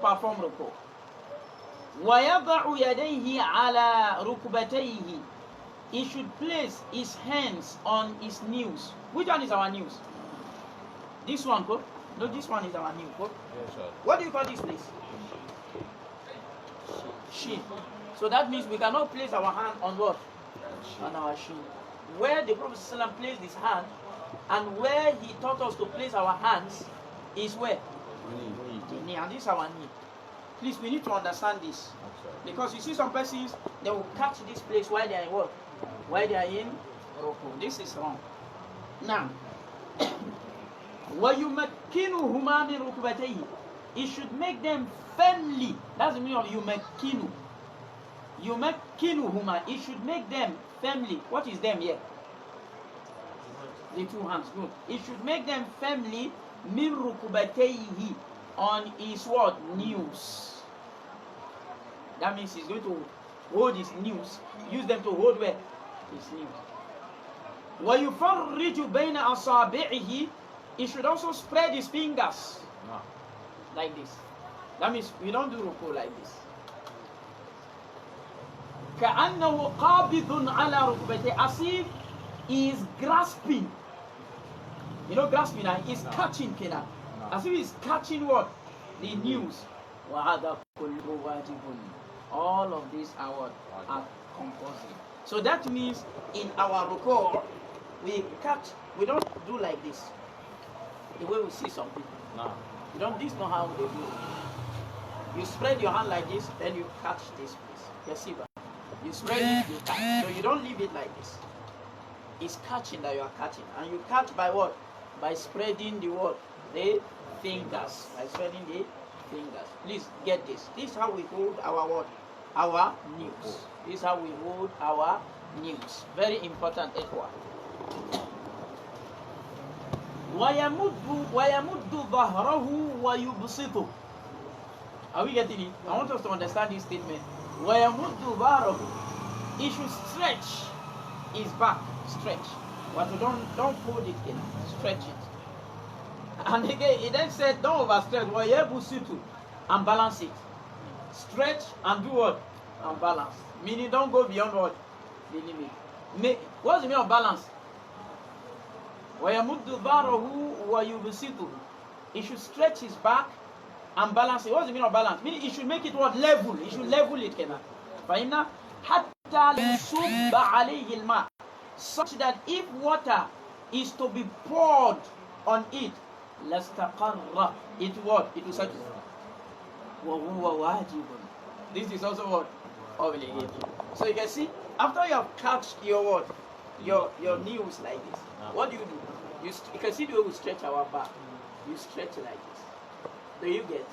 perform ruku. وَيَضَعُ يَدَيْهِ عَلَى رُكْبَتَيْهِ. He should place his hands on his knees. Which one is our knees? This one, go. No, this one is our knee, go. Yes, sir. What do you call this place? Shin. So that means we cannot place our hand on what? On our shin. Where the Prophet ﷺ placed his hand and where he taught us to place our hands is where? The knee. And this is our knee. Please, we need to understand this. Because you see some persons, they will catch this place while they are in what? While they are in ruku. This is wrong. Now, وَيُمَكِّنُهُمَا مِنْ رُكْبَتَيْهِ. It should make them firmly. That's the meaning of yumakkinu. Yumakkinuhuma. It should make them firmly. What is them here? The two hands. Good. It should make them firmly min rukbatayhi, on his what? Knees. That means he's going to hold his knees. Use them to hold where? His knees. وَيُفَرِّجُ بَيْنَ أَصَابِعِهِ. He should also spread his fingers like this. That means we don't do ruku like this. كَأَنَّهُ قَابِضٌ عَلَى رُكْبَتِهِ. As if he is grasping. You know grasping, he's catching, as if he's catching what? The news. وَهَذَا كُلُّ وَاجِبٌ. All of these are what? Are compulsory. So that means in our ruku, we catch, we don't do like this. The way we see some people. No. You don't, this is not how they do it. You spread your hand like this, then you catch this place. You see that? You spread it, you catch. So you don't leave it like this. It's catching that you are catching. And you catch by what? By spreading the what? The fingers. By spreading the fingers. Please get this. This is how we hold our what? Our knees. This is how we hold our knees. Very important. وَيَمُدُّ ظَهْرَهُ وَيُبْسِطُ. Are we getting it? I want us to understand this statement. وَيَمُدُّ ظَهْرَهُ. He should stretch his back. Stretch. But don't fold it in. Stretch it. And again, he then said, don't overstretch. وَيَبْسِطُ. And balance it. Stretch and do what? And balance. Meaning don't go beyond what? The limit. What's the meaning of balance? وَيَمُدُّ ظَهْرَهُ وَيُبْسِطُهُ. He should stretch his back and balance it. What's the meaning of balance? Meaning he should make it what? Level. He should level it. فَإِنَّ حَتَّى لِيُصُبَّ عَلَيْهِ الْمَاءِ. Such that if water is to be poured on it, لَاسْتَقَرَّ. It what? It will settle. وَهُوَ وَاجِبٌ. This is also what? Obligated. So you can see, after you have catched your what? Your knees like this. What do? You can see the way we stretch our back. You stretch like this. Do you get?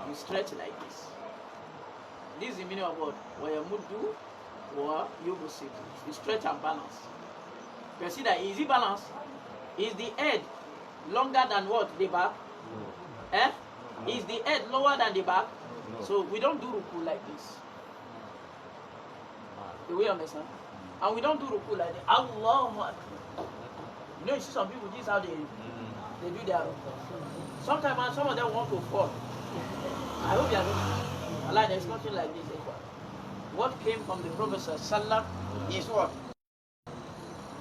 You stretch like this. This is the meaning of what? وَيَمُدُّ وَيُبْسِطُ. You stretch and balance. You can see that easy balance. Is the head longer than what? The back? No. Is the head lower than the back? No. So we don't do ruku like this. Do we understand? And we don't do ruku like this. Allahu Akbar. You know, you see some people, this is how they do their ruku. Sometimes some of them want to fall. I hope you are not. Allah, there is nothing like this. What came from the Prophet Sallallahu is what?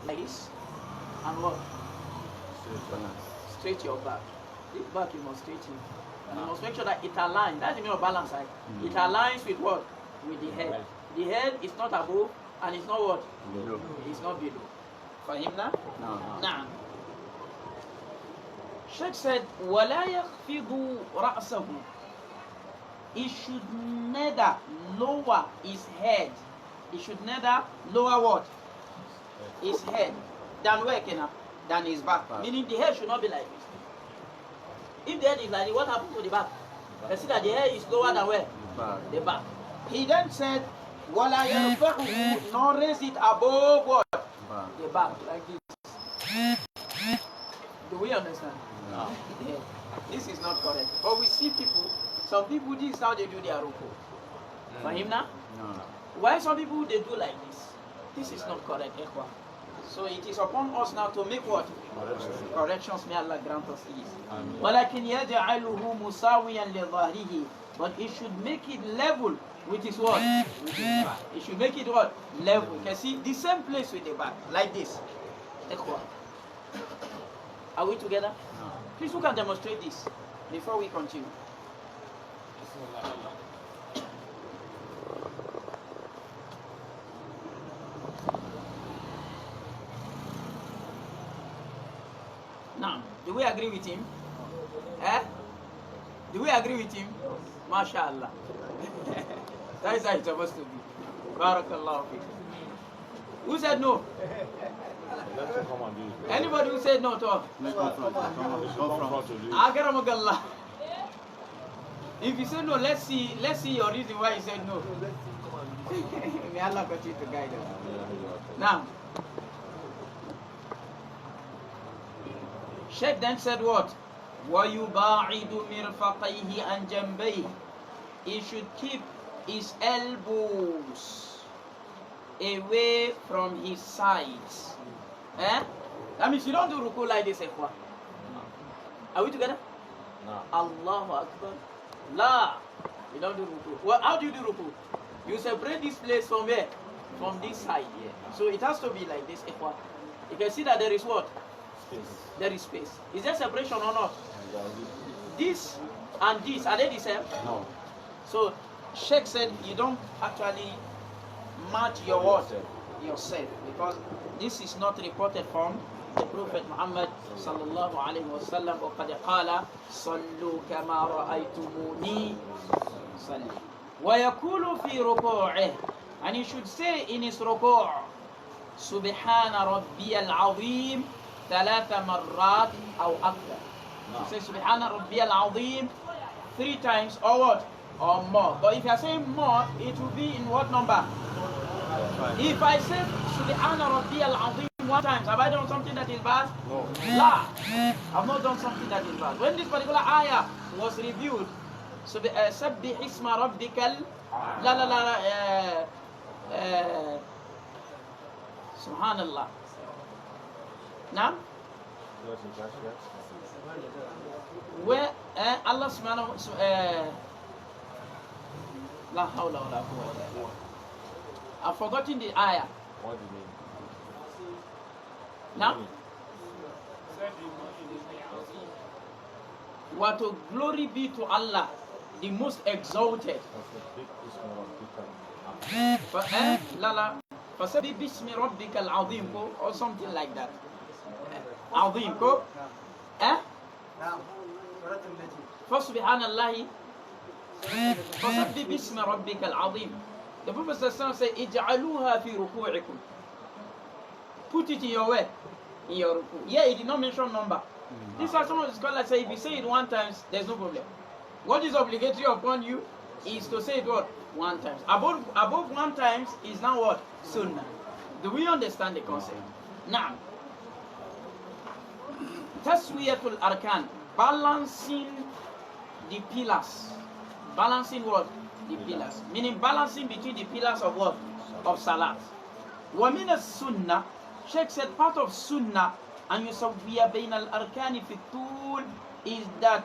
Like this. And what? Straight your back. This back you must straighten. You must make sure that it aligns. That's the meaning of balance. Right? It aligns with what? With the head. The head is not above and it's not what? Below. It's not below. For him now? No. Nah. Sheikh said, وَلَا يَخْفِضُ رَأْسَهُ. He should neither lower his head. He should neither lower what? His head. Than where, Kena? Than his back. Meaning the head should not be like this. If the head is like this, what happens to the back? You see that the head is lower than where? The back. He then said, وَلَا يَرْفَعُهُ. Nor raise it above what? The back, like this. Do we understand? No. Yeah. This is not correct. But we see people, some people, this is how they do their ruku. For him now? No. Why some people they do like this? This is not correct. So it is upon us now to make what? Corrections. May Allah grant us ease. وَلَكِنْ يَجْعَلُهُ مُسَاوِيًا لِظَهْرِهِ. But it should make it level with his what? With his back. It should make it what? Level. You can see the same place with the back. Like this. Are we together? Please, who can demonstrate this before we continue? Now, do we agree with him? Do we agree with him? MashaAllah. That is how it's supposed to be. Barakallahu fikum. Who said no? Anybody who said no to us? Akramakallah. If you say no, let's see your reason why you said no. May Allah continue to guide us. Now, Sheikh then said what? وَيُبَاعِدُ مِرْفَقَيْهِ عَنْ جَنْبَيْهِ. He should keep his elbows away from his sides. That means you don't do ruku like this, Ikhwan. Are we together? No. Allahu Akbar. La. You don't do ruku. Well, how do you do ruku? You separate this place from where? From this side here. So it has to be like this, Ikhwan. You can see that there is what? Space. There is space. Is there separation or not? This and this, are they the same? No. So Sheikh said you don't actually match your what? Yourself, because this is not reported from the Prophet Muhammad sallallahu alaihi wasallam. وقد قال صلوا كما رأيتموني صلي ويقول في ركوعه, and he should say in his ruku' سبحان ربي العظيم ثلاث مرات أو أكثر. You say سبحان ربي العظيم 3 times or what? Or more. But if you are saying more, it will be in what number? If I say Subhana Rabbiyal Azim 1 time, have I done something that is bad? No. La. I've not done something that is bad. When this particular ayah was reviewed, Sabbih Isma Rabbikal La La La Subhanallah. Now? Where Allah subhanahu La hawla wa la quwwata illa billah. I've forgotten the ayah. What do you mean? Now? What to glory be to Allah, the most exalted. فَسَبِّحْ بِاسْمِ رَبِّكَ الْعَظِيمِ or something like that. عظيم ko? فَسُبْحَانَ اللَّهِ فَسَبِّحْ بِاسْمِ رَبِّكَ الْعَظِيمِ. The Prophet said, اجعلوها في ركوعكم. Put it in your way, in your ruku. Yeah, he did not mention number. This is some of the scholars say if you say it 1 time, there's no problem. What is obligatory upon you is to say it what? 1 time. Above 1 time is now what? Sunnah. Do we understand the concept? Now, taswiyatul arkan, balancing the pillars. Balancing what? The pillars. Meaning balancing between the pillars of what? Of salat. Wa min as-sunnah, Sheikh said part of sunnah, and yusawwiya bayna al-arkani fi tul, is that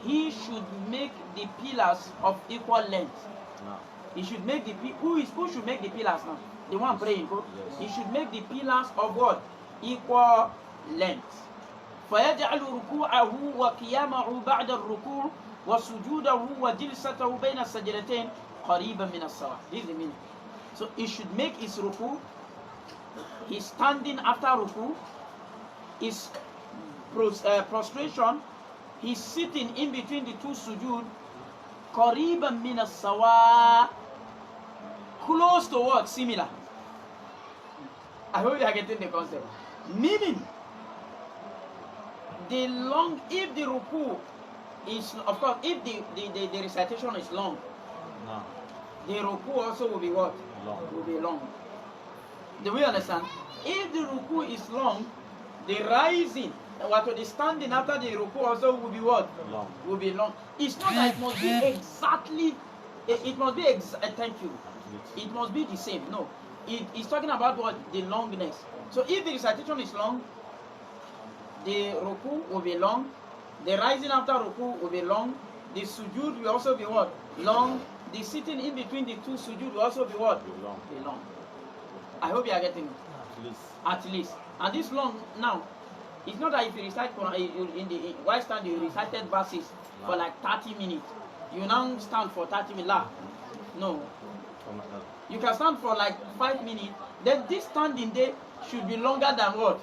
he should make the pillars of equal length. No. He should make the who should make the pillars now? The one praying. Yes. He should make the pillars of what? Equal length. فَيَجْعَلُ رُكُوعَهُ وَقِيَامَهُ بَعْدَ الرُّكُوعِ وَسُجُودَهُ وَجِلْسَتَهُ بَيْنَ السَّجْدَتَيْنِ قَرِيبًا مِنَ السَّوَاءِ. This is the meaning. So he should make his ruku, his standing after ruku, his prostration, his sitting in between the 2 sujood, قَرِيبًا مِنَ السَّوَاءِ, close to what? Similar. I hope you are getting the concept. Meaning, if the ruku is, of course, if the recitation is long, no, the ruku also will be what? Long. Will be long. Do we understand? If the ruku is long, the rising, the standing after the ruku also will be what? Long. Will be long. It's not that it must be exactly, it must be, thank you. It must be the same. No. It's talking about what? The longness. So if the recitation is long, the ruku will be long, the rising after ruku will be long, the sujood will also be what? Long. The sitting in between the two sujood will also be what? Be long. I hope you are getting it. At least. And this long now, it's not that if you recite Quran in the while stand you recited verses for like 30 minutes. You now stand for 30 minutes. No. You can stand for like 5 minutes. Then this standing there should be longer than what?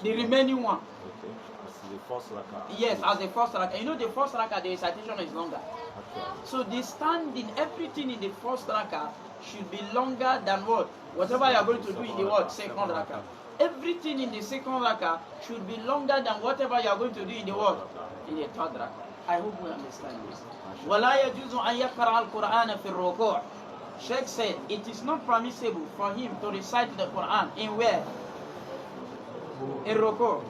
The remaining one. Okay. As the first rakah. Yes, as the first rakah. You know the first rakah, the recitation is longer. Okay. So the standing, everything in the first rakah should be longer than what? Whatever you are going to do in the what? Second rakah. Everything in the second rakah should be longer than whatever you are going to do in the what? In the third rakah. I hope we understand this. وَلَا يَجُوزُ أَن يَقْرَأَ الْقُرْآنَ فِي الرُّكُوعِ. Sheikh said, it is not permissible for him to recite the Quran in where? In ruku'.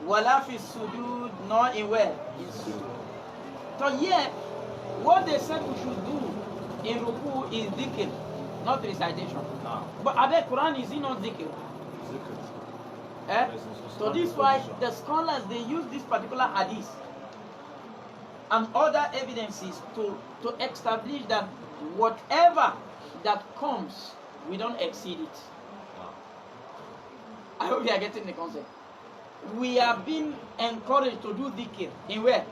وَلَا فِي السُّجُودِ, nor in where? In sujood. So here, what they said we should do in ruku' is dhikr, not recitation. No. But Abed Quran is not dhikr. So this is why the scholars, they use this particular hadith and other evidences to establish that whatever that comes, we don't exceed it. I hope you are getting the concept. We are being encouraged to do dhikr in where?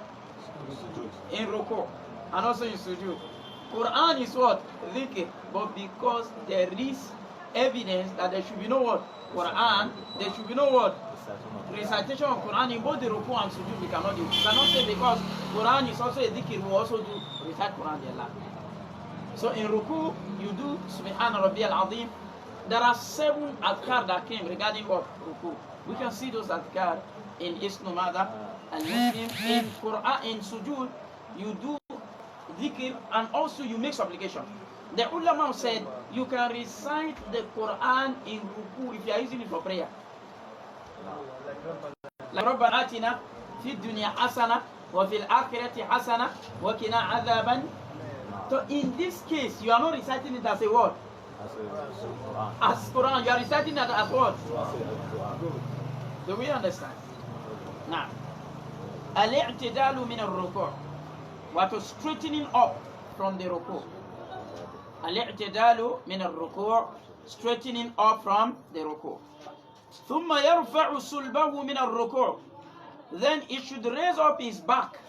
In ruku' and also in sujood. Quran is what? Dhikr. But because there is evidence that there should be no what? Quran, there should be no what? Recitation of Quran in both the ruku and sujood we cannot do. We cannot say because Quran is also a dhikr, we also do recite Quran there. So in ruku, you do Subhana Rabbiyal Azim. There are 7 adhkar that came regarding what? Ruku. We can see those adhkar in Isnu Mada and Muslim. In Quran, in sujood, you do dhikr and also you make supplication. The ulama said you can recite the Quran in ruku if you are using it for prayer. Like رَبَّنَا آتِنَا فِي الدُّنْيَا حَسَنَةً وَفِي الْآخِرَةِ حَسَنَةً وَقِنَا عَذَابًا. So in this case, you are not reciting it as a word. As Quran, you are reciting it as what? Do we understand? Now, al-i'tidalu min al-ruku'. What is straightening up from the ruku'. Al-i'tidalu min al-ruku'. Straightening up from the ruku'. ثم يرفع صلبه من الركوع. Then he should raise up his back.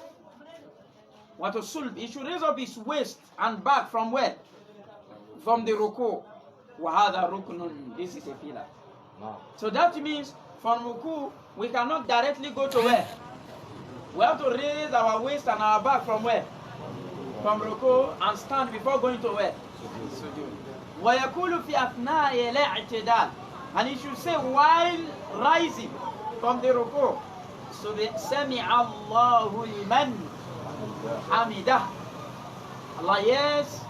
What is sulb? He should raise up his waist and back from where? From the ruku'. وهذا ركن. This is a pillar. No. So that means from ruku' we cannot directly go to where? We have to raise our waist and our back from where? From ruku' and stand before going to where? Sujood. ويقول في أثناء الاعتدال. And he should say while rising from the ruku'. So the سمع الله لمن حمده. Allah yes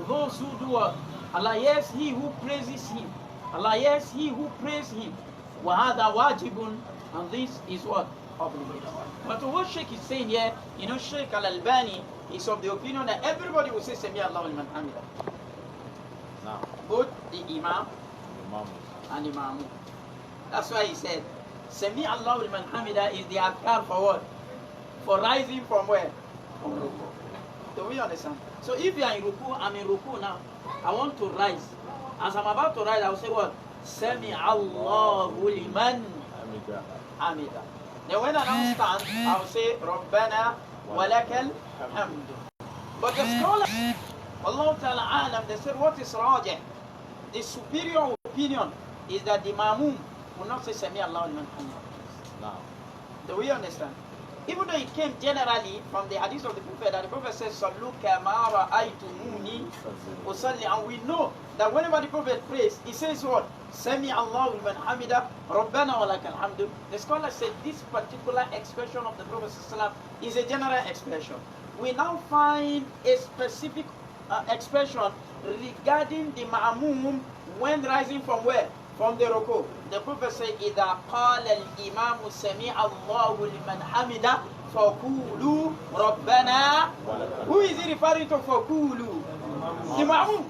those who do what? Allah yes he who praises him. Allah yes he who praises him. وهذا واجب. And this is what? Obligatory. But what Sheikh is saying here, you know, Sheikh Al-Albani is of the opinion that everybody will say Sami Allahu liman hamida. No. Both the Imam and the Ma'mum. That's why he said Sami Allahu liman hamida is the adhkar for what? For rising from where? From ruku. Do we understand? So if you are in ruku, I'm in ruku now. I want to rise. As I'm about to rise, I will say what? Sami Allahu liman hamida. Then when I now stand, I will say Rabbana walakal hamdu. But the scholars, Allah Ta'ala alam, they said what is rajih? The superior opinion is that the Ma'mum will not say Sami Allahu liman hamida. No. Do we understand? Even though it came generally from the hadith of the Prophet, that the Prophet says, Sallu kama ra'aytumuni usalli. And we know that whenever the Prophet prays, he says what? Sami Allahu liman hamida, Rabbana wa lakal hamdu. The scholar said this particular expression of the Prophet is a general expression. We now find a specific expression regarding the Ma'mum when rising from where? From the ruku. The Prophet said, إِذَا قَالَ الْإِمَامُ سَمِعَ اللَّهُ لِمَنْ حَمِدَ فَقُولُوا رَبَّنَا. Who is he referring to? فَقُولُوا. The Ma'mum.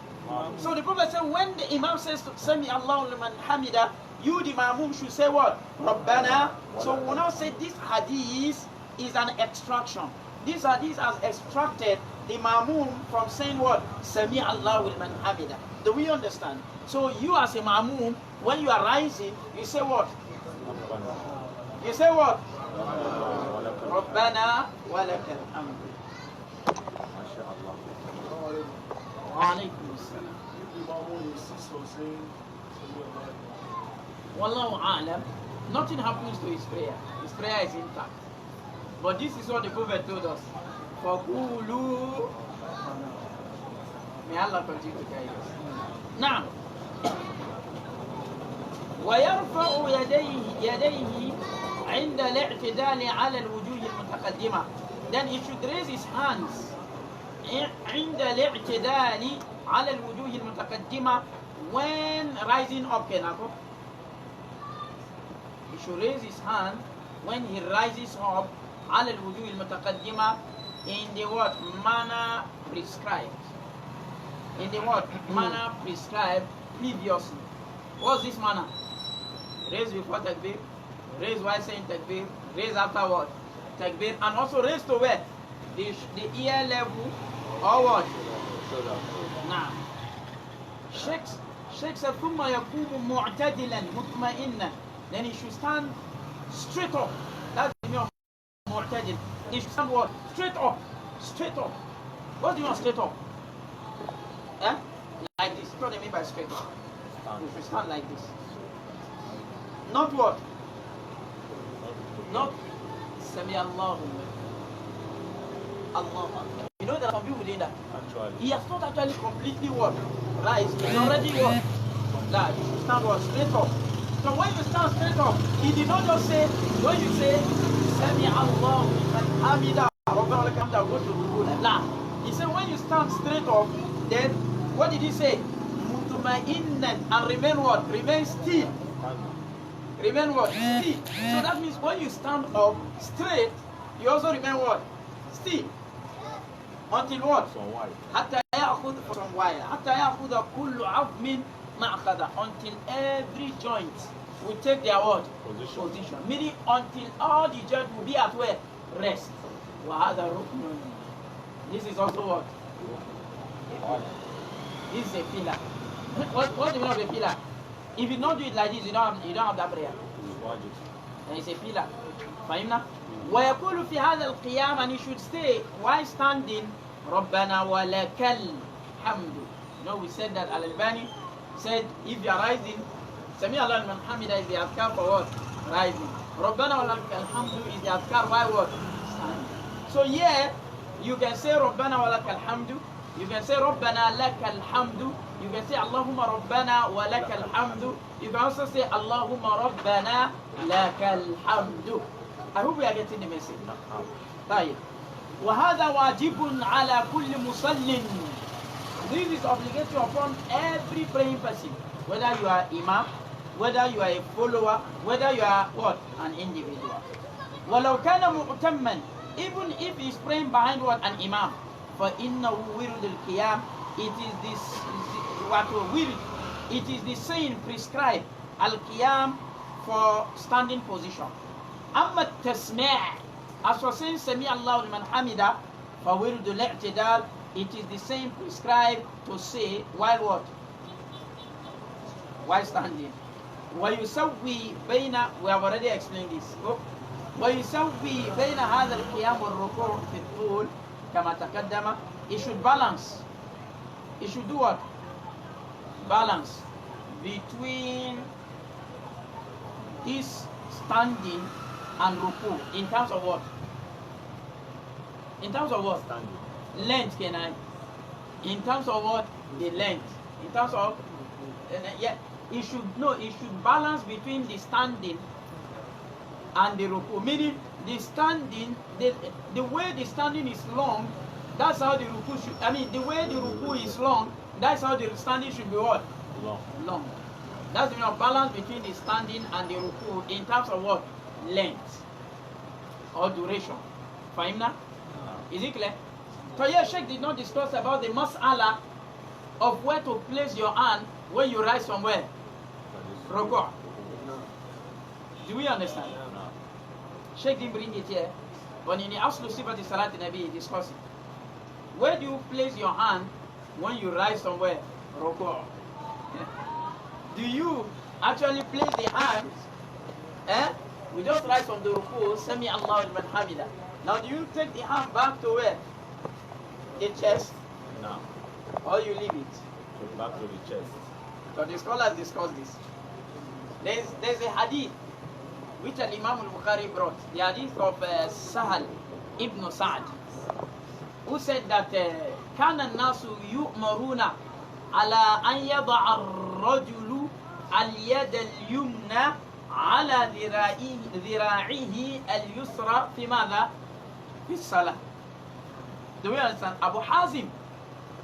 So the Prophet said, when the Imam says, Sami Allahu liman hamida, you the Ma'mum should say what? Rabbana. So we will now say this hadith is an extraction. This hadith has extracted the Ma'mum from saying what? Sami Allahu liman hamida. Do we understand? So you as a Ma'mum, when you are rising, you say what? You say what? Rabbana wa lakal hamd. Alaikum assalam. Wallahu a'lam. Nothing happens to his prayer. His prayer is intact. But this is what the Prophet told us. Faqulu. May Allah continue to guide us. Now, ويرفع يديه عند الاعتدال على الوجوه المتقدمة. Then he should raise his hands عند الاعتدال على الوجوه المتقدمة when rising up. He should raise his hand when he rises up على الوجوه المتقدمة in the what manner prescribed. In the what manner prescribed previously. What's this manner? Raise before takbir, raise while saying takbir, raise afterward takbir, and also raise to where? The ear level or what? Now, Sheikh said, ثم يقوم معتدلا مطمئنا. Then he should stand straight up. That's the meaning of mu'tadil. He should stand what? Straight up. Straight up. What do you mean straight up? Eh? Like this. What do you mean by straight up? You should stand like this. Not what? Not Sami Allahu. Allah. You know there are some people doing that. Actually. He has not actually completely what? Rise. He's already what? Like, you should stand what? Straight up. So when you stand straight up, he did not just say, when you say Sami Allahu liman hamida, Rabbana lakal hamd, go to ruku. Nah. He said when you stand straight up, then what did he say? Mutma'innan, and remain what? Remain still. Remain what? Still. So that means when you stand up straight, you also remain what? Still. Until what? حتى يأخذ from while. حتى يأخذ كل عظم مأخذ. Until every joint will take their what? Position. Meaning until all the joints will be at where? Rest. وهذا ركن. This is also what? This is a pillar. What's the meaning of a pillar? If you don't do it like this, you don't have that prayer. And it's a pillar. فهمنا؟ ويقول في هذا القيام, and you should stay while standing ربنا ولك الحمد. You know, we said that Al-Albani said if you are rising, Sami Allah liman hamida is the adhkar for what? Rising. ربنا ولك الحمد is the adhkar why what? Standing. So here you can say ربنا ولك الحمد, you can say ربنا لك الحمد, you can say اللهم ربنا ولك الحمد, you can also say اللهم ربنا لك الحمد. I hope we are getting the message. طيب. وهذا واجب على كل مصل. This is obligatory upon every praying person, whether you are imam, whether you are a follower, whether you are what? An individual. ولو كان مؤتما, even if he is praying behind what? An imam. فإنه ورد القيام, it is this what will, it is the saying prescribed al-qiyam for standing position. أما التسميع, as for saying سمع الله لمن حمده, فورد الاعتدال, it is the same prescribed to say while what? While standing. ويسوي بين, we have already explained this. ويسوي بين هذا القيام والركوع في الطول كما تقدم. It should balance. It should do what? Balance between this standing and ruku in terms of what? In terms of what? Standing. Length, can I? In terms of what? The length. In terms of yeah, it should balance between the standing and the ruku. Meaning the standing, the way the standing is long, that's how the ruku should. I mean, the way the ruku is long, that's how the standing should be what? Long. That's the balance between the standing and the ruku in terms of what? Length or duration. Fahimna? Is it clear? So here Sheikh did not discuss about the mas'ala of where to place your hand when you rise from where? Ruku'. Do we understand? Sheikh didn't bring it here, but in the Aslu Sifati Salat Nabi, he discussed it. Where do you place your hand when you rise from where? Ruku'. Do you actually place the hands? We just rise from the ruku, Sami Allahu liman hamida. Now do you take the hand back to where? The chest? No. Or you leave it? So back to the chest. So the scholars discuss this. There's a hadith which Imam al-Bukhari brought. The hadith of Sahal ibn Sa'd, who said that كان الناس يؤمرون على أن يضع الرجل اليد اليمنى على ذراعه اليسرى في ماذا؟ في الصلاة. Do we understand? Abu Hazim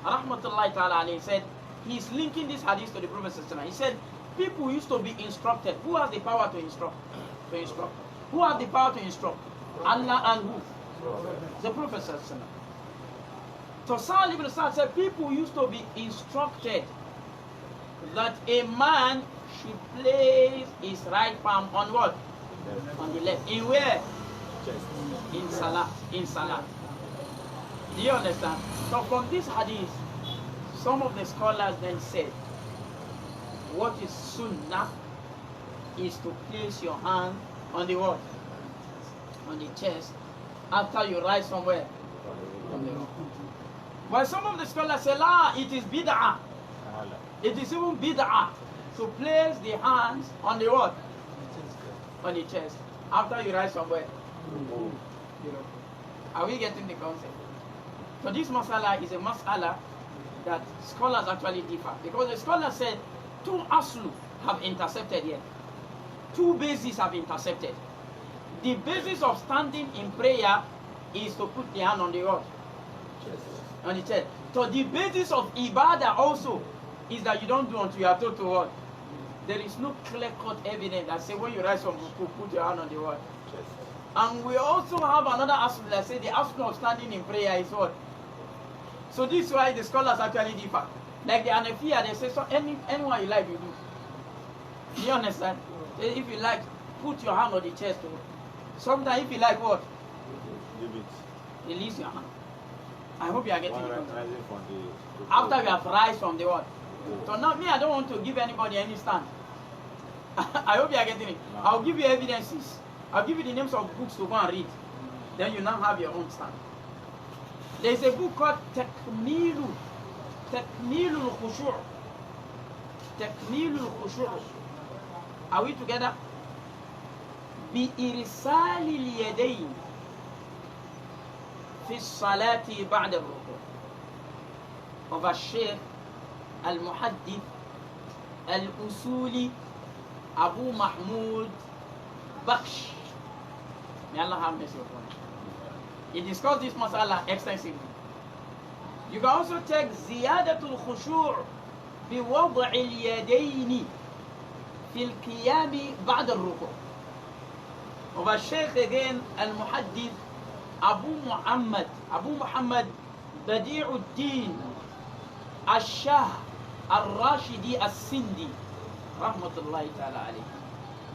rahmatullahi ta'ala alayhi said, he's linking this hadith to the Prophet sallallahu alaihi wasallam. He said, people used to be instructed. Who has the power to instruct? Who has the power to instruct? Allah and who? The Prophet sallallahu alaihi wasallam. So Sa'd ibn Sa'd said, people used to be instructed that a man should place his right palm on what? On the left. In where? Chest. In Salah. In Salah. Do you understand? So from this hadith, some of the scholars then said, what is sunnah is to place your hand on the what? On the chest after you rise from where? From the rock. But some of the scholars say, la, it is bid'ah. It is even bid'ah to place the hands on the what? On the chest after you rise from where? Are we getting the concept? So this masala is a masala that scholars actually differ, because the scholars said two aslu have intercepted here. Two bases have intercepted. The basis of standing in prayer is to put the hand on the what? On the chest. So the basis of ibadah also is that you don't do until you are told to what? There is no clear-cut evidence that say when you rise from ruku, put your hand on the what? Chest. And we also have another aspect that say the aspect of standing in prayer is what? So this is why the scholars actually differ. Like the Hanafiya, they say, so anyone you like, you do. Do you understand? If you like, put your hand on the chest. Sometimes if you like what? Leave it. Release your hand. I hope you are getting it. After you have rise from the what? So now me, I don't want to give anybody any stand. I hope you are getting it. No. I'll give you evidences. I'll give you the names of books to go and read. Then you now have your own stand. There is a book called Takmilul Khushu'. Takmilul Khushu'. Are we together? بإرسال اليدين في الصلاة بعد الركوع. of الشيخ المحدث الأصولي Abu Mahmud Baksh. May Allah have mercy upon him. He discussed this masala extensively. You can also take Ziyadatul Khushu' بوضع اليدين في القيام بعد الركوع. of الشيخ again المحدث Abu Muhammad Badi'uddin Ash-Shah Al-Rashidi As-Sindi rahmatullahi ta'ala alayhi.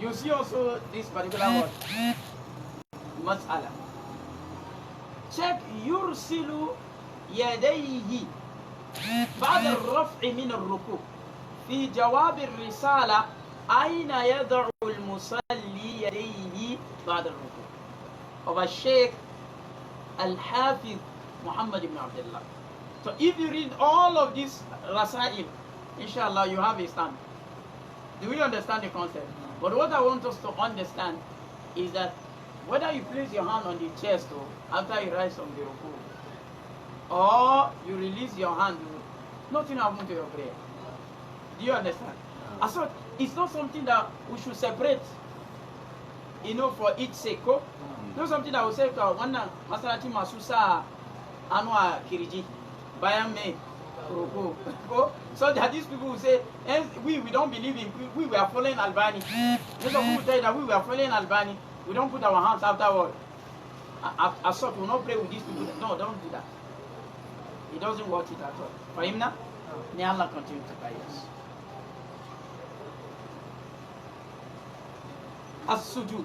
You see also this particular word mas'ala. Check yursilu yadayhi بعد الرفع من الركوع في جواب الرسالة أين يضع المصلي يديه بعد الركوع of الشيخ الحافظ محمد بن عبد الله. So if you read all of these rasail, inshallah you have a stand. Do we understand the concept? But what I want us to understand is that whether you place your hand on the chest or after you rise from the ruku, or you release your hand, nothing happens to your prayer. Do you understand? So it's not something that we should separate, for its sake. Not something that we say to one masalati masusa anwa kiriji bayan me ruku. So that these people will say, we don't believe in, we were following Albani. Those people tell you that we were following Albani. We don't put our hands afterward. As such, we will not pray with these people. No, don't do that. It doesn't work it at all. For him now? May Allah continue to guide us. As-sujud.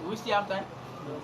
Do we still have time?